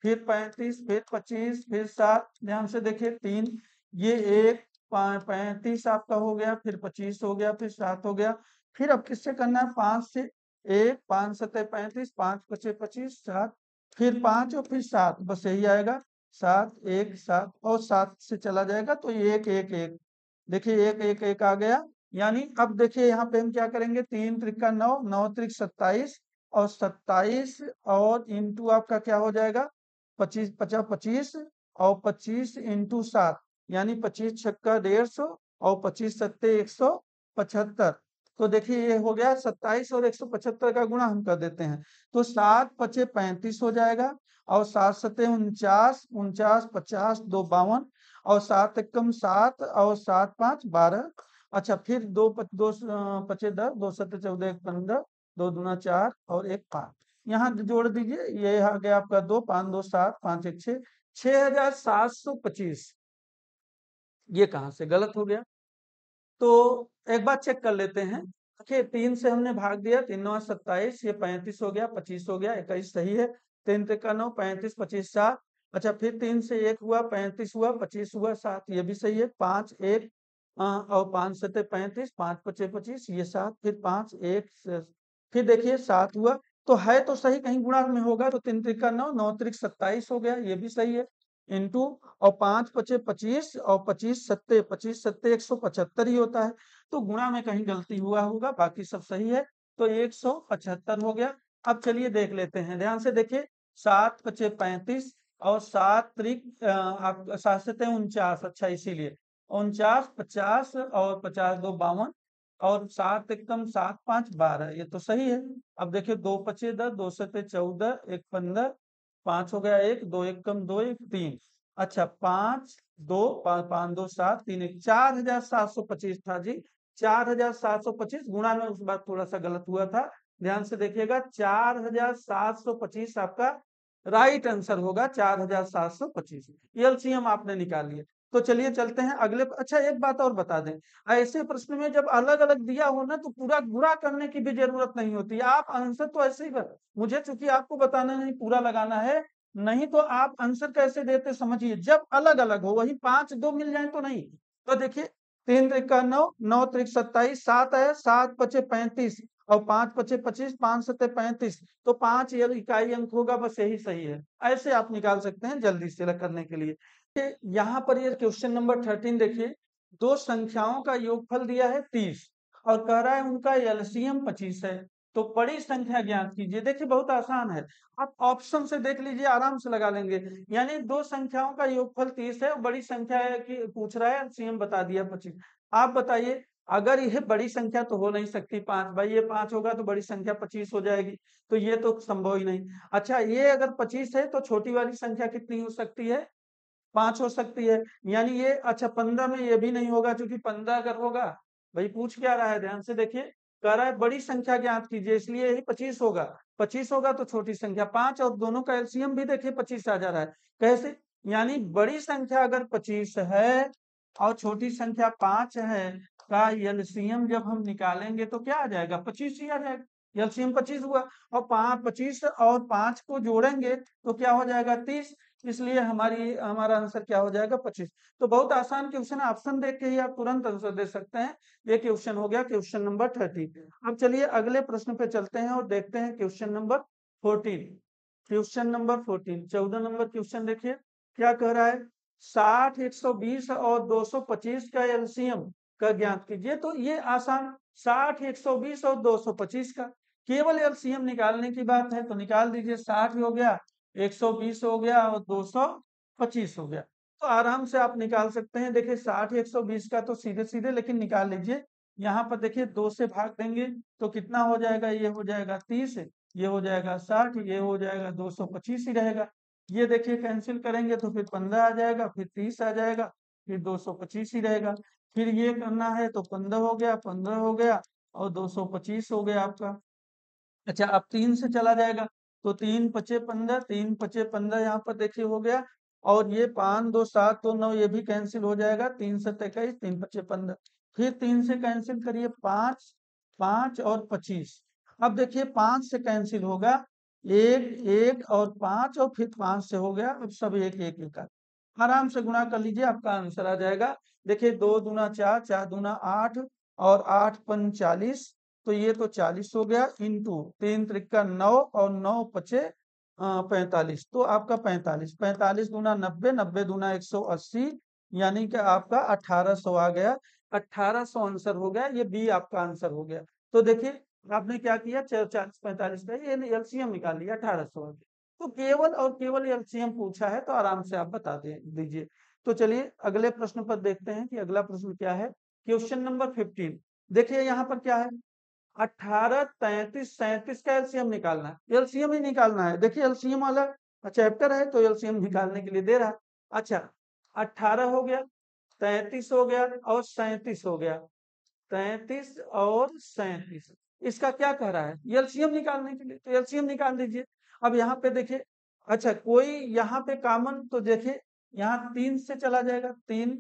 Speaker 1: फिर 35, फिर 25, फिर 7, ध्यान से देखिए 3, ये 1 35 आपका हो गया, फिर 25 हो गया, फिर 7 हो गया। फिर अब किससे करना है, 5 से, 1 5 7 35, 5 5 25, 7, फिर 5 और फिर 7, बस यही आएगा, 7 1 7 और 7 से चला जाएगा तो 1 1 1, देखिए 1 1 1 आ गया। यानी अब देखिए यहाँ पे हम क्या करेंगे, 3 त्रिका 9, 9 त्रिक 27 और 27 और इंटू आपका क्या हो जाएगा, 25 50 25 और 25 इंटू 7, यानी 25 छक्का 150 और 25 सत्ते 175। तो देखिए ये हो गया 27 और 175 का गुणा हम कर देते हैं, तो 7 पचे 35 हो जाएगा, और 7 सत्ते 49, 49 50 2 52 और 7 एकम 7 और 7 5 12। अच्छा फिर 2 2 पचे 10, 2 सत्ते 14 1 15, 2 दूना 4 और 1 5, यहाँ जोड़ दीजिए, ये आ गया आपका 2 5 2 7 5 1 6, 6725। ये कहाँ से गलत हो गया, तो एक बार चेक कर लेते हैं। देखिए 3 से हमने भाग दिया, 3 9 27, ये 35 हो गया, 25 हो गया, 21 सही है, 3 त्रिका 9, 35 25 7। अच्छा फिर 3 से 1 हुआ, 35 हुआ, 25 हुआ, 7, ये भी सही है, 5 1 और 5 सत्ते 35, 5 पचे 25, ये 7, फिर 5 1 फिर देखिए 7 हुआ, तो है तो सही, कहीं गुणा में होगा, तो 3 त्रिका 9, 9 त्रिक 27 हो गया, ये भी सही है, इंटू और 5 पचे 25 और 25 सत्ते 175 ही होता है, तो गुणा में कहीं गलती हुआ होगा, बाकी सब सही है, तो 175 हो गया। अब चलिए देख लेते हैं, ध्यान से देखिए, 7 पचे 35 और 7 त्रिक आप 7 सत्ते 49, अच्छा इसीलिए 49 50 और 50 2 52 और 7 एकदम 7 5 12, ये तो सही है। अब देखिए 2 पचे 10, 2 सत्ते 14 1 15, 5 हो गया 1 2 1 कम 2 1 3, अच्छा 5 2 5 5 2 7 3 1, 4725 था जी, 4725 गुणा में उस बार थोड़ा सा गलत हुआ था, ध्यान से देखिएगा, 4725 आपका राइट आंसर होगा, 4725। एलसीएम आपने निकाल लिया। तो चलिए चलते हैं अगले। अच्छा एक बात और बता दें, ऐसे प्रश्न में जब अलग अलग दिया हो ना तो पूरा गुणा करने की भी जरूरत नहीं होती, आप आंसर तो ऐसे ही मुझे चूंकि आपको बताना नहीं पूरा लगाना है, नहीं तो आप आंसर कैसे देते समझिए, जब अलग अलग हो, वही 5 2 मिल जाए तो नहीं। तो देखिए 3 त्रिक 9, 9 त्रिक 27, 7 है, 7 पचे 35 और 5 पचे 25, 5 सत्ते 35, तो 5 इकाई अंक होगा, बस यही सही है। ऐसे आप निकाल सकते हैं जल्दी से करने के लिए। यहाँ पर ये क्वेश्चन नंबर 13 देखिए, दो संख्याओं का योगफल दिया है 30 और कह रहा है उनका एलसीएम 25 है, तो बड़ी संख्या ज्ञात कीजिए। देखिए बहुत आसान है, आप ऑप्शन से देख लीजिए, आराम से लगा लेंगे। यानी दो संख्याओं का योगफल 30 है, बड़ी संख्या है कि पूछ रहा है, एलसीएम बता दिया 25। आप बताइए अगर यह बड़ी संख्या तो हो नहीं सकती 5, भाई ये 5 होगा तो बड़ी संख्या 25 हो जाएगी, तो ये तो संभव ही नहीं। अच्छा, ये अगर 25 है तो छोटी वाली संख्या कितनी हो सकती है? 5 हो सकती है। यानी ये अच्छा 15 में ये भी नहीं होगा, क्योंकि 15 अगर होगा, भाई पूछ क्या रहा है, ध्यान से देखिए, कह रहा है बड़ी संख्या ज्ञात कीजिए, इसलिए यही 25 होगा। 25 होगा तो छोटी संख्या 5, और दोनों का एलसीएम भी देखिए 25 आ जा रहा है। कैसे? यानी बड़ी संख्या अगर 25 है और छोटी संख्या 5 है, का एलसीएम जब हम निकालेंगे तो क्या आ जाएगा? 25 ही आ जाएगा। एलसीएम 25 हुआ, और 25 और 5 को जोड़ेंगे तो क्या हो जाएगा? 30। इसलिए हमारा आंसर क्या हो जाएगा? 25। तो बहुत आसान क्वेश्चन है, ऑप्शन देख के ही आप तुरंत आंसर दे सकते हैं। ये क्वेश्चन हो गया क्वेश्चन नंबर 30। अब चलिए अगले प्रश्न पे चलते हैं और देखते हैं question number 14। Question number 14, 14 number question देखिए क्या कह रहा है, 60, 120 और 225 का एलसीएम का ज्ञात कीजिए। तो ये आसान, 60, 120 और 225 का केवल एलसीएम निकालने की बात है, तो निकाल दीजिए। 60 हो गया, 120 हो गया और 225 हो गया। तो आराम से आप निकाल सकते हैं। देखिए 60, 120 का तो सीधे सीधे लेकिन निकाल लीजिए। यहाँ पर देखिए 2 से भाग देंगे तो कितना हो जाएगा? ये हो जाएगा 30, ये हो जाएगा 60, ये हो जाएगा 225 ही रहेगा। ये देखिए कैंसिल करेंगे तो फिर 15 आ जाएगा, फिर 30 आ जाएगा, फिर 225 ही रहेगा। फिर ये करना है तो 15 हो गया, 15 हो गया और 225 हो गया आपका। अच्छा, अब 3 से चला जाएगा तो 3 पचे 15, 3 पचे 15 यहाँ पर देखिए हो गया। और ये 5 2 7 2 9 ये भी कैंसिल हो जाएगा। 3 7 21, 3 पचे 15, फिर 3 से कैंसिल करिए 5, 5 और 25। अब देखिए 5 से कैंसिल होगा, 1 1 और 5, और फिर 5 से हो गया। अब सब एक एक एक का आराम से गुणा कर लीजिए, आपका आंसर आ जाएगा। देखिए 2 दूना 4, 4 दूना 8 और 8 पन 40, तो ये तो 40 हो गया, इंटू 3 त्रिका 9 और 9 पचे 45, तो आपका 45, 45 दूना 90, 90 दूना 180, यानी कि आपका 1800 आ गया। 1800 आंसर हो गया, ये बी आपका आंसर हो गया। तो देखिए आपने क्या किया, 40 45 का ये एलसीएम निकाल लिया, 1800 आ गया। तो केवल और केवल एलसीएम पूछा है, तो आराम से आप बता दीजिए। तो चलिए अगले प्रश्न पर देखते हैं कि अगला प्रश्न क्या है। क्वेश्चन नंबर 15, देखिए यहाँ पर क्या है, 18, 33, 37 का एलसीएम निकालना है। एलसीएम ही निकालना है। देखिए एलसीएम वाला चैप्टर है तो एलसीएम निकालने के लिए दे रहा है। अच्छा, 18 हो गया, 33 हो गया और 37 हो गया। 33 और 37, इसका क्या कह रहा है? एलसीएम निकालने के लिए, तो एलसीएम निकाल दीजिए। अब यहाँ पे देखिए, अच्छा कोई यहाँ पे कॉमन, तो देखिए यहाँ 3 से चला जाएगा, 3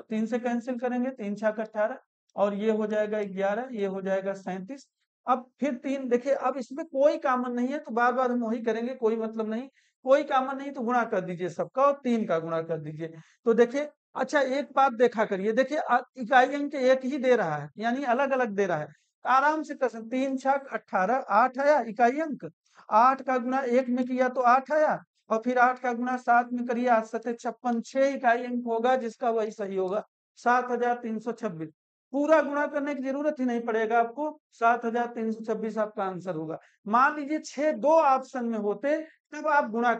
Speaker 1: 3 से कैंसिल करेंगे, 3 छक 18, और ये हो जाएगा 11, ये हो जाएगा 37। अब फिर 3 देखिए, अब इसमें कोई कॉमन नहीं है तो बार बार हम वही करेंगे, कोई मतलब नहीं। कोई कॉमन नहीं तो गुणा कर दीजिए सबका, और 3 का गुणा कर दीजिए। तो देखिए, अच्छा एक बात देखा करिए, देखिए इकाई अंक एक ही दे रहा है, यानी अलग अलग दे रहा है। आराम से कर सकते, 3 छक 18, 8 आया इकाई अंक, 8 का गुणा 1 में किया तो 8 आया, और फिर 8 का गुणा 7 में करिए, 8 सत्ते 56, 6 इकाई अंक होगा, जिसका वही सही होगा, 7326। पूरा गुणा करने की जरूरत ही नहीं पड़ेगा आपको, 7326 आपका आंसर होगा। मान लीजिए 6 दो ऑप्शन में होते, तब आप गुणा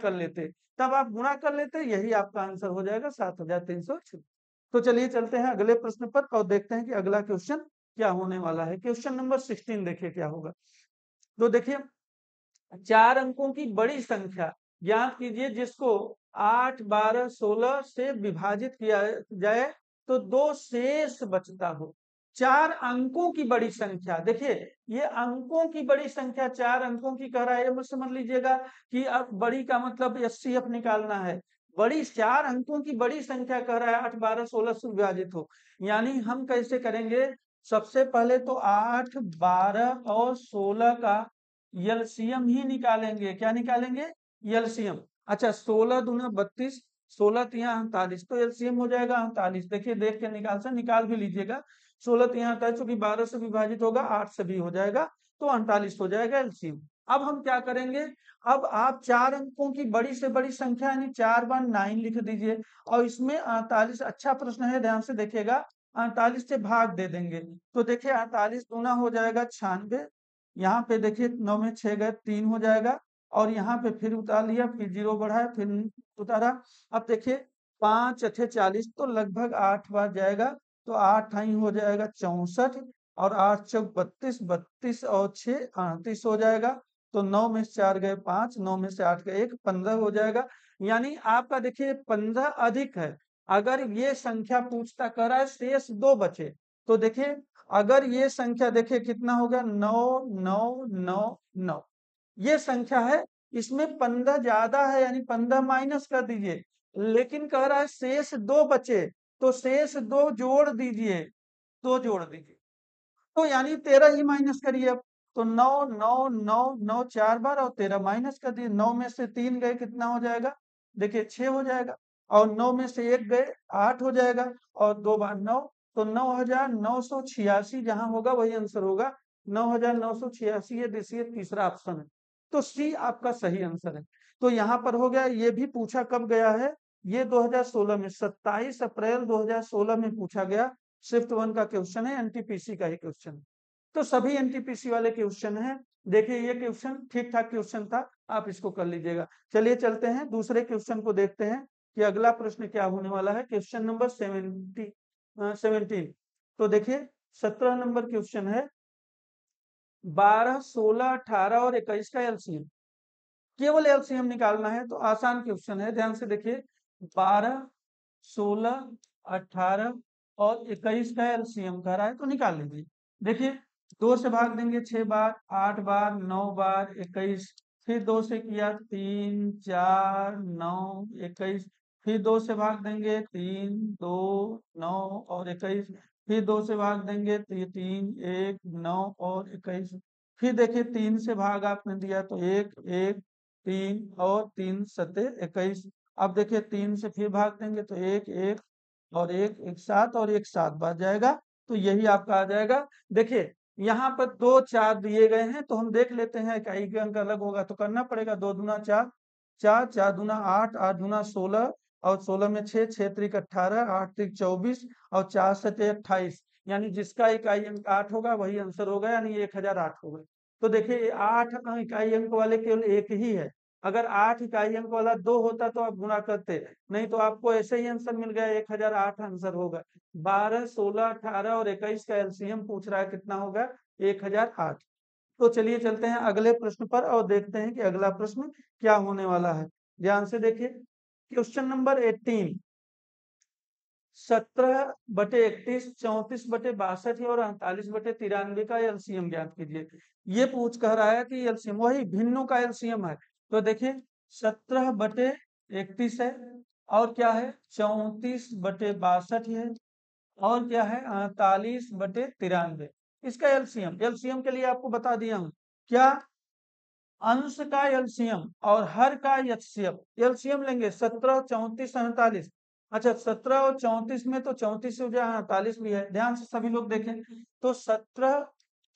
Speaker 1: कर लेते, यही आपका आंसर हो जाएगा 7326। तो चलिए चलते हैं अगले प्रश्न पर और देखते हैं कि अगला क्वेश्चन क्या होने वाला है। क्वेश्चन नंबर 16 देखिए क्या होगा। तो देखिए 4 अंकों की बड़ी संख्या ज्ञात कीजिए जिसको 8, 12, 16 से विभाजित किया जाए तो 2 शेष बचता हो। 4 अंकों की बड़ी संख्या, देखिए ये अंकों की बड़ी संख्या 4 अंकों की कह रहा है, ये मत समझ लीजिएगा कि अब बड़ी का मतलब एचसीएफ निकालना है। बड़ी 4 अंकों की बड़ी संख्या कह रहा है 8, 12, 16 से विभाजित हो। यानी हम कैसे करेंगे, सबसे पहले तो 8, 12 और 16 का एलसीएम ही निकालेंगे। क्या निकालेंगे? एलसीएम। अच्छा 16 दूना 32, 16 तिया 38, तो एलसीएम हो जाएगा 38। देखिए देख के निकाल भी लीजिएगा। 16 तिया 38, चूंकि 12 से विभाजित होगा, 8 से भी हो जाएगा, तो 38 हो जाएगा एलसीएम। अब हम क्या करेंगे, अब आप 4 अंकों की बड़ी से बड़ी संख्या यानी 4 बार 9 लिख दीजिए, और इसमें 48, अच्छा प्रश्न है ध्यान से देखिएगा, 48 से भाग दे देंगे। तो देखिए 48 दूना हो जाएगा 96, यहाँ पे देखिए 9 में 6 गए 3 हो जाएगा, और यहाँ पे फिर उतार लिया, फिर 0 बढ़ाया, फिर उतारा। अब देखिए 5 अच्छे 40, तो लगभग 8 बार जाएगा, तो 8 आई हो जाएगा 64, और 8 चौक 32, 32 और 6 38 हो जाएगा। तो 9 में से 4 गए 5, 9 में से 8 गए 1, 15 हो जाएगा। यानी आपका देखिए 15 अधिक है। अगर ये संख्या पूछता कह रहा है शेष 2 बचे, तो देखिए अगर ये संख्या देखिए कितना हो गया 9 9 9 9, ये संख्या है, इसमें 15 ज्यादा है यानी 15 माइनस कर दीजिए। लेकिन कह रहा है शेष 2 बचे, तो शेष 2 जोड़ दीजिए, 2 जोड़ दीजिए, तो यानी 13 ही माइनस करिए अब। तो 9 9 9 9 4 बार और 13 माइनस कर दिए। 9 में से 3 गए कितना हो जाएगा, देखिए 6 हो जाएगा, और 9 में से 1 गए 8 हो जाएगा, और 2 बार 9, तो 9986 जहां होगा वही आंसर होगा। 9986 ये देखिए तीसरा ऑप्शन है, तो सी आपका सही आंसर है। तो यहाँ पर हो गया। ये भी पूछा कब गया है, ये 2016 में 27 अप्रैल 2016 में पूछा गया। शिफ्ट 1 का क्वेश्चन है, एनटीपीसी का ही क्वेश्चन है। तो सभी एनटीपीसी वाले क्वेश्चन हैं। देखिए ये क्वेश्चन ठीक ठाक क्वेश्चन था, आप इसको कर लीजिएगा। चलिए चलते हैं दूसरे क्वेश्चन को देखते हैं कि अगला प्रश्न क्या होने वाला है। Question number 17। तो देखिए 17 नंबर क्वेश्चन है, 12 16 18 और 21 का एलसीएम, केवल एलसीएम निकालना है। तो आसान क्वेश्चन है, ध्यान से देखिए। 12 16 18 और 21 का एलसीएम कह रहा है, तो निकाल लीजिए। देखिए 2 से भाग देंगे 6 बार, 8 बार, 9 बार, 21, फिर 2 से किया 3 4 9 21, फिर 2 से भाग देंगे 3 2 9 और 21, फिर 2 से भाग देंगे 3 1 9 और 21, फिर देखिए 3 से भाग आपने दिया तो 1 1 3 और 3 सत्ते 21। अब देखिए 3 से फिर भाग देंगे तो 1 1 और 1 1 7 और 1 7 बच जाएगा, तो यही आपका आ जाएगा। देखिए यहाँ पर 2 4 दिए गए हैं, तो हम देख लेते हैं इकाई के अंक अलग होगा तो करना पड़ेगा। 2 दूना 4, 4 4 दूना 8, 8 दूना 16, और 16 में 6, 6 त्रिक 18, 8 त्रिक 24, और 4 सत्ते 28, यानी जिसका इकाई अंक 8 होगा वही आंसर होगा, यानी 1008 होगा। तो देखिए 8 इकाई अंक वाले केवल एक ही है। अगर 8 इकाई अंक वाला 2 होता तो आप गुणा करते, नहीं तो आपको ऐसे ही आंसर मिल गया, 1008 आंसर होगा। 12 16 18 और 21 का एलसीएम पूछ रहा है, कितना होगा 1008। तो चलिए चलते हैं अगले प्रश्न पर और देखते हैं कि अगला प्रश्न क्या होने वाला है। ध्यान से देखिए क्वेश्चन नंबर 18, 17/31, 34/62 और 48/93 का एलसीएम ज्ञात कीजिए। ये पूछ कह रहा है कि एलसीएम वही भिन्नों का एलसीएम है। तो देखिए 17/31 है, और क्या है 34/62 है, और क्या है 48/93। इसका एलसीएम, एलसीएम के लिए आपको बता दिया हूं क्या, अंश का एलसीएम और हर का एचसीएफ। एलसीएम लेंगे 17 34 48। अच्छा 17 और 34 में तो 34 हो जाए 48 भी है, ध्यान से सभी लोग देखें। तो 17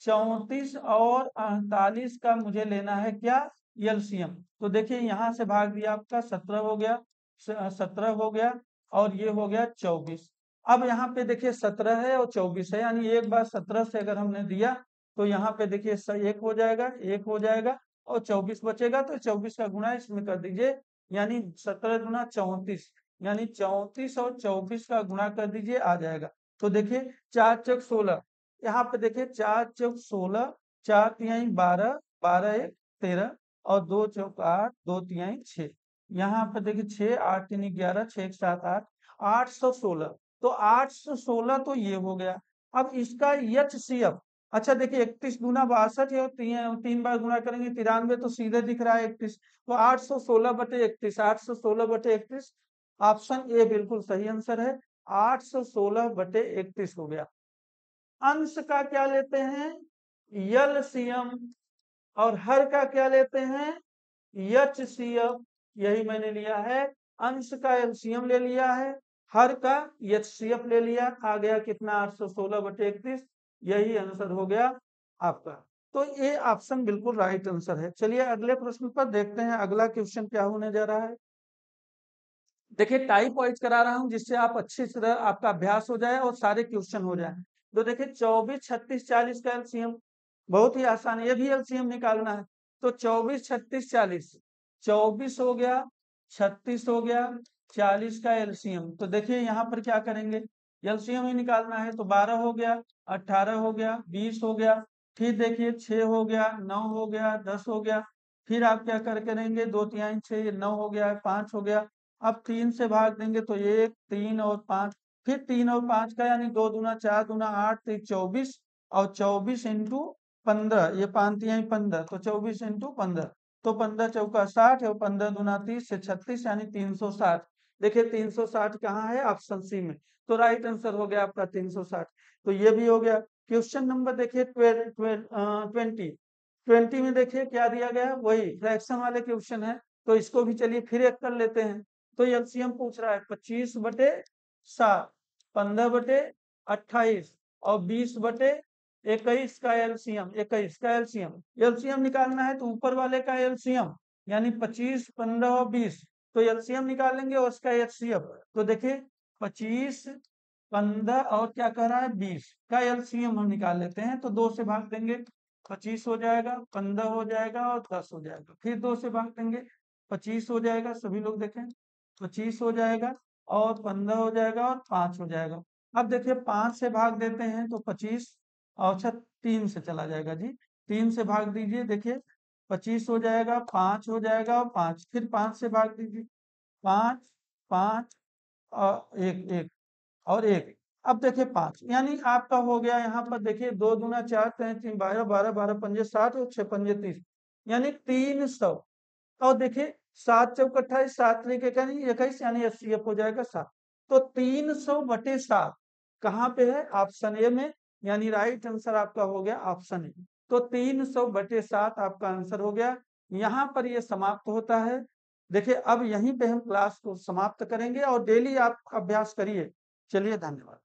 Speaker 1: 34 और 48 का मुझे लेना है क्या, एलसीएम। तो देखिए यहाँ से भाग दिया आपका 17 हो गया, 17 हो गया, और ये हो गया 24। अब यहाँ पे देखिए 17 है और 24 है, यानी एक बार 17 से अगर हमने दिया तो यहाँ पे देखिए एक हो जाएगा, एक हो जाएगा, और 24 बचेगा, तो 24 का गुणा इसमें कर दीजिए, यानी 17 गुना 34, यानी 34 और 24 का गुणा कर दीजिए, आ जाएगा। तो देखिए 4 चौक 16, यहाँ पे देखिए 4 चौक 16, 4 तिहाई 12, 12 1 13, और 2 चौक 8, 2 तिहाई 6, यहाँ पे देखिए 6 8 3 11, 6 7 8, 816। तो 816 तो ये हो गया। अब इसका एचसीएफ, अच्छा देखिए 31 दूना 62 है, और 3 बार गुणा करेंगे 93, तो सीधे दिख रहा है 31। तो 816/31, 816/31, ऑप्शन ए बिल्कुल सही आंसर है। 816/31 हो गया। अंश का क्या लेते हैं, एलसीएम, और हर का क्या लेते हैं, एचसीएफ। यही मैंने लिया है, अंश का एलसीएम ले लिया है, हर का एचसीएफ ले लिया, आ गया कितना 816/31, यही आंसर हो गया आपका। तो ये ऑप्शन बिल्कुल राइट आंसर है। चलिए अगले प्रश्न पर देखते हैं अगला क्वेश्चन क्या होने जा रहा है। देखिए टाइप वाइज करा रहा हूं जिससे आप अच्छी तरह आपका अभ्यास हो जाए और सारे क्वेश्चन हो जाए। तो देखिए 24 36 40 का एलसीएम बहुत ही आसान है, ये भी एलसीएम निकालना है। तो 24 36 40, 24 हो गया, 36 हो गया, 40 का एलसीएम। तो देखिए यहाँ पर क्या करेंगे, एलसीएम ही निकालना है। तो 12 हो गया, 18 हो गया, 20 हो गया, फिर देखिए 6 हो गया, 9 हो गया, 10 हो गया। फिर आप क्या कर करेंगे, 2 तिहाई 6, 9 हो गया, 5 हो गया। अब 3 से भाग देंगे तो 1, 3 और 5, फिर 3 और 5 का यानी 2 दूना 4 दूना 8, 24, और 24 इंटू 15, ये 5 तिहाई 15, तो 24 इंटू 15, तो 15 चौका 60 और 15 दूना 30 से 36 यानी 360। देखिए 360 कहाँ है, ऑप्शन सी में। तो राइट आंसर हो गया आपका 360। तो ये भी हो गया। क्वेश्चन नंबर देखिए 20 20 में देखिए क्या दिया गया है, वही फ्रैक्शन वाले क्वेश्चन है। तो इसको भी चलिए फिर एक कर लेते हैं। तो एलसीएम पूछ रहा है 25/7, 15/28 और 20/21 का एलसीएम, 21 का एलसीएम। एलसीएम निकालना है तो ऊपर वाले का एलसीएम यानी 25, 15 और 20, तो एलसीएम निकालेंगे और उसका एचसीएफ। तो देखिए 25, 15 और क्या कह रहा है 20 का एलसीएम हम निकाल लेते हैं। तो 2 से भाग देंगे, 25 हो जाएगा, 15 हो जाएगा और 10 हो जाएगा। फिर 2 से भाग देंगे, 25 हो जाएगा, सभी लोग देखें 25 हो जाएगा और 15 हो जाएगा और 5 हो जाएगा। अब देखिए 5 से भाग देते हैं तो 25, और अच्छा 3 से चला जाएगा जी, 3 से भाग दीजिए, देखिए 25 हो जाएगा, 5 हो जाएगा और 5, फिर 5 से भाग दीजिए, 5, 5 और एक एक और एक। अब देखिए 5 यानी आपका हो गया, यहाँ पर देखिए 2 दूना 4, 3 3 12, 12 12 पंजे 60 और 6 पंजे 30, यानी 300। और देखिए 7 चौक 28, 7 त्रिक 21 यानी एचसीएफ हो जाएगा 7। तो 300/7 कहाँ पे है, ऑप्शन ए में, यानी राइट आंसर आपका हो गया ऑप्शन ए। तो 300/7 आपका आंसर हो गया। यहाँ पर ये समाप्त होता है। देखिए अब यहीं पे हम क्लास को समाप्त करेंगे और डेली आप अभ्यास करिए। चलिए धन्यवाद।